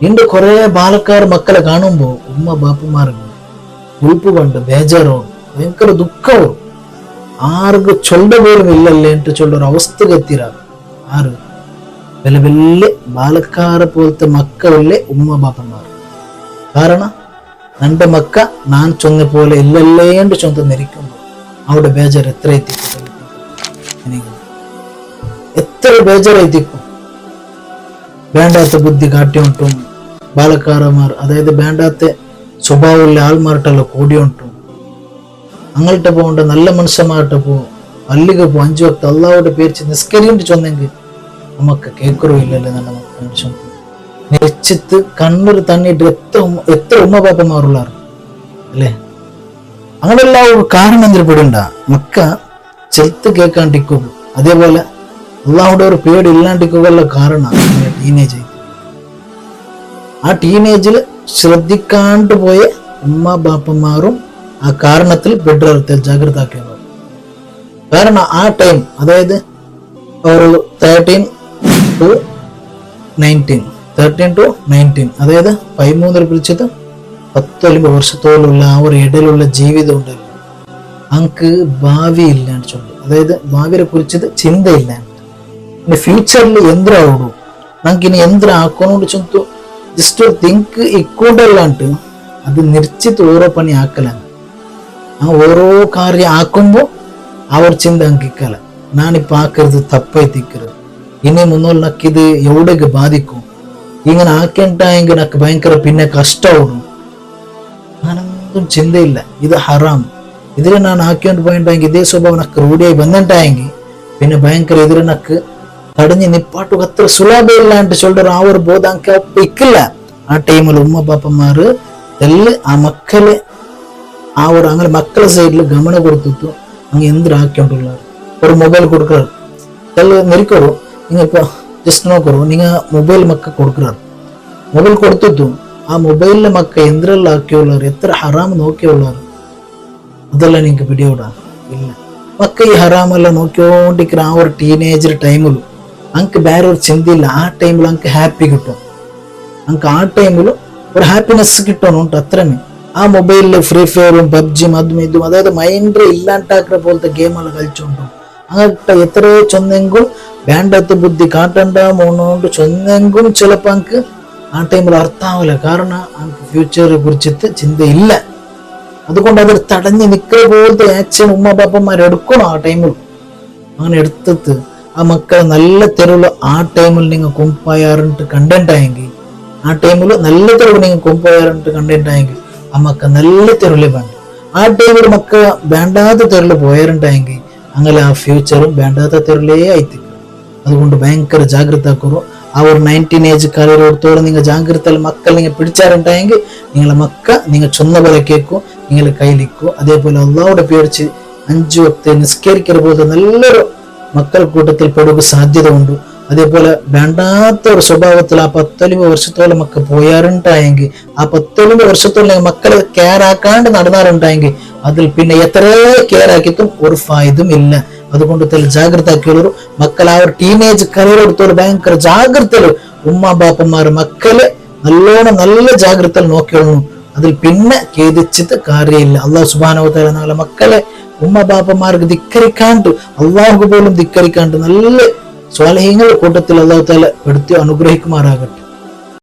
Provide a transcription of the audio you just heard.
നിന്റെ കുറെ ബാലക്കാർ മക്കളെ കാണുമ്പോ ഉമ്മ ബാപ്പന്മാർക്ക് ഉൾപ്പ് കൊണ്ട് ബേജാറാവും, ഭയങ്കര ദുഃഖവും. ആർക്ക് ചൊല്ല പോലും ഇല്ലല്ലേ എന്നിട്ട് ചൊല്ലൊരു അവസ്ഥക്ക് എത്തിരാ. ആറ് വലിയ വലിയ ബാലക്കാരെ പോലത്തെ മക്കളല്ലേ ഉമ്മ ബാപ്പന്മാർ. കാരണം നന്റെ മക്ക നാൻ ചൊന്ന പോലെ ഇല്ലല്ലേണ്ട് ചൊന്ത മരിക്കുമ്പോ അവിടെ ബേജാർ എത്ര എത്തിക്കും, എത്ര ബേജാർ എത്തിക്കും. വേണ്ടാത്ത ബുദ്ധി കാട്ടിയോണ്ടും ബാലക്കാരന്മാർ, അതായത് വേണ്ടാത്ത സ്വഭാവമുള്ള ആൾമാർട്ടെല്ലാം കൂടിയോണ്ടും അങ്ങോട്ട് പോകണ്ട നല്ല മനുഷ്യന്മാർട്ട് പോ, പള്ളിക്ക് പോ, 5 വക്ത് അള്ളാഹുടെ പേരിച്ച് നിസ്കരിയിട്ട് ചൊന്നെങ്കിൽ നമുക്ക് കേൾക്കുറില്ലല്ലേ. നല്ല മക്കൾ നിശ്ചിത്ത് കണ്ണൂര് തന്നിട്ട് എത്ര ഉമ്മ പാപ്പന്മാരുള്ളാറ് അല്ലേ. അങ്ങനെല്ലാം കാരണം എന്തിപ്പെടണ്ട മക്ക ചെലുത്ത് കേൾക്കാണ്ടിക്കുക, അതേപോലെ അള്ളാഹുടെ ഒരു പേടി ഇല്ലാണ്ടിക്കുകയുള്ള കാരണം ടീനേജ്. ആ ടീനേജിൽ ശ്രദ്ധിക്കാണ്ട് പോയ ഉമ്മ ബാപ്പന്മാരും ആ കാരണത്തിൽ ബെഡ്റത്തിൽ ജാഗ്രത ആക്കിയത്. കാരണം ആ ടൈം, അതായത് ഒരു 13 to 19, അതായത് 13 പിടിച്ചത് 19 വർഷത്തോളമുള്ള ആ ഒരു ഇടയിലുള്ള ജീവിതം ഉണ്ടല്ലോ, അങ്ക് ഭാവി ഇല്ലാണ്ട് ചൊല്ലു. അതായത് ഭാവിയെ കുറിച്ചത് ചിന്തയില്ലാണ്ട്, പിന്നെ ഫ്യൂച്ചറിൽ യന്ത്രമാവുള്ളൂ, നമുക്ക് ഇനി യന്ത്രം ആക്കണോണ്ട് ചൊന്തു ജസ്റ്റ് തിങ്ക് ഇക്കൂണ്ടല്ലാണ്ട് അത് നിശ്ചിत ഓരോ പണി ആക്കലാണ്. ആ ഓരോ കാര്യം ആക്കുമ്പോൾ ആ ഒരു ചിന്ത അങ്കിക്കല, ഞാനിപ്പോൾ ആക്കരുത്, തപ്പെത്തിക്കരുത്, ഇനി മുന്നോട്ട് നക്കിത് എവിടേക്ക് ബാധിക്കും, ഇങ്ങനെ ആക്കേണ്ടായെങ്കിൽ നക്ക് ഭയങ്കര പിന്നെ കഷ്ടമാവും. ഞാനൊന്നും ചിന്തയില്ല, ഇത് ഹറാം, ഇതിൽ ഞാൻ ആക്കിയോണ്ട് പോയിട്ടായെങ്കിൽ ഇതേ സ്വഭാവം നക്ക് റൂഢിയായി വന്നിട്ടായെങ്കിൽ പിന്നെ ഭയങ്കര ഇതിൽ നക്ക് തടഞ്ഞ് നിപ്പാട്ടുക അത്ര സുലഭമില്ലാണ്ട് ചൊല്ലൊരു ആ ഒരു ബോധം അങ്ക ഇക്കില്ല. ആ ടൈമിൽ ഉമ്മ ബാപ്പന്മാര് എല്ലാം ആ മക്കളെ ആ ഒരു അങ്ങനെ മക്കളെ സൈഡിൽ ഗമനം കൊടുത്തിട്ടു അങ്ങ് എന്തിനാക്കിയോണ്ടുള്ള ഒരു മൊബൈൽ കൊടുക്കാറ് എല്ലാം നെരിക്കറു. നിങ്ങൾ ഇപ്പോൾ ജസ്റ്റ് നോക്കറു, നിങ്ങൾ മൊബൈൽ മക്ക കൊടുക്കാറ്, മൊബൈൽ കൊടുത്തിട്ടു ആ മൊബൈലിലെ മക്ക എന്തിനെല്ലാം ആക്കിയുള്ളവർ, എത്ര ഹറാം നോക്കിയുള്ളവർ, അതെല്ലാം നിങ്ങൾക്ക് പിടിയോടാ ഇല്ല. മക്ക ഈ ഹറാമെല്ലാം നോക്കിക്കൊണ്ടിരിക്കുന്ന ആ ഒരു ടീനേജർ ടൈമിൽ അങ്ക് വേറെ ഒരു ചിന്തയില്ല. ആ ടൈമിൽ അങ്ക് ഹാപ്പി കിട്ടും, അങ്ക് ആ ടൈമിൽ ഒരു ഹാപ്പിനെസ് കിട്ടണുണ്ട് അത്രമേ. ആ മൊബൈലിൽ ഫ്രീ ഫയറും പബ്ജിയും അതും ഇതും, അതായത് മൈൻഡ് ഇല്ലാണ്ടാക്കുന്ന പോലത്തെ ഗെയിമെല്ലാം കളിച്ചോണ്ടും അങ്ങനത്തെ എത്രയോ ചൊന്നെങ്കും വേണ്ടാത്ത ബുദ്ധി കാട്ടണ്ട മോണോണ്ട് ചൊന്നെങ്കും ചിലപ്പോൾ അങ്ക് ആ ടൈമിൽ അർത്ഥാവില്ല. കാരണം അങ്ക് ഫ്യൂച്ചറെ കുറിച്ചിട്ട് ചിന്തയില്ല. അതുകൊണ്ട് അതിൽ തടഞ്ഞ് നിൽക്കുന്ന പോലത്തെ ആക്ഷൻ ഉമ്മ പാപ്പന്മാർ എടുക്കണം ആ ടൈമിൽ. അങ്ങനെ എടുത്തിട്ട് ആ മക്കളെ നല്ല തെരുവുള്ള ആ ടൈമിൽ നിങ്ങൾ കൊമ്പായാറിട്ട് കണ്ടന്റായെങ്കിൽ, ആ ടൈമിൽ നല്ല തെരുവ് നിങ്ങൾ കൊമ്പായാറിട്ട് കണ്ടന്റായെങ്കിൽ ആ മക്ക നല്ല തെരുവിലേ വേണ്ട. ആ ടൈമിൽ മക്ക വേണ്ടാത്ത തെരുവിൽ പോയാറുണ്ടായെങ്കിൽ അങ്ങനെ ആ ഫ്യൂച്ചറും വേണ്ടാത്ത തെരുവിലേ ആയിത്തിക്കും. അതുകൊണ്ട് ഭയങ്കര ജാഗ്രത ആക്കുറു. ആ ഒരു 19 ഏജ് കാലത്തോളം നിങ്ങൾ ജാഗ്രത മക്കൾ നിങ്ങൾ പിടിച്ചാറുണ്ടായെങ്കിൽ നിങ്ങളെ മക്ക നിങ്ങൾ ചൊന്ന പോലെ കേൾക്കും, നിങ്ങളെ കയ്യിലിക്കും. അതേപോലെ അള്ളാഹുടെ പേടിച്ച് 5 വക്ത് നിസ്കരിക്കുന്ന പോലെ നല്ലൊരു മക്കൾ കൂട്ടത്തിൽ പെടുക സാധ്യത ഉണ്ട്. അതേപോലെ വേണ്ടാത്ത ഒരു സ്വഭാവത്തിൽ ആ 19 വർഷത്തോളം മക്കൾ പോയാറുണ്ടായെങ്കിൽ, ആ 19 വർഷത്തോളം മക്കളെ കെയർ ആക്കാണ്ട് നടന്നാറുണ്ടായെങ്കിൽ അതിൽ പിന്നെ എത്ര കെയർ ആക്കിയിട്ടും ഒരു ഫായതും ഇല്ല. അതുകൊണ്ട് ജാഗ്രത ആക്കിയുള്ളൂ മക്കൾ. ആ ഒരു ടീനേജ് കരിയറെടുത്തോളം ഭയങ്കര ജാഗ്രതയിൽ ഉമ്മ ബാപ്പന്മാർ മക്കളെ നല്ലോണം നല്ല ജാഗ്രതയിൽ നോക്കിയുള്ളൂ. അതിൽ പിന്നെ ഖേദിച്ചിട്ട് കാര്യമില്ല. അള്ളാഹു സുബ്ഹാനഹു വ തആല നാളെ മക്കളെ ഉമ്മ ബാപ്പന്മാർക്ക് ധിക്കരിക്കാണ്ട്, അള്ളാഹു പോലും ധിക്കരിക്കാണ്ട് നല്ല സ്വാലിഹീങ്ങളുടെ കൂട്ടത്തിൽ അള്ളാഹു തആല പെടുത്തി അനുഗ്രഹിക്കുമാറാകട്ടെ.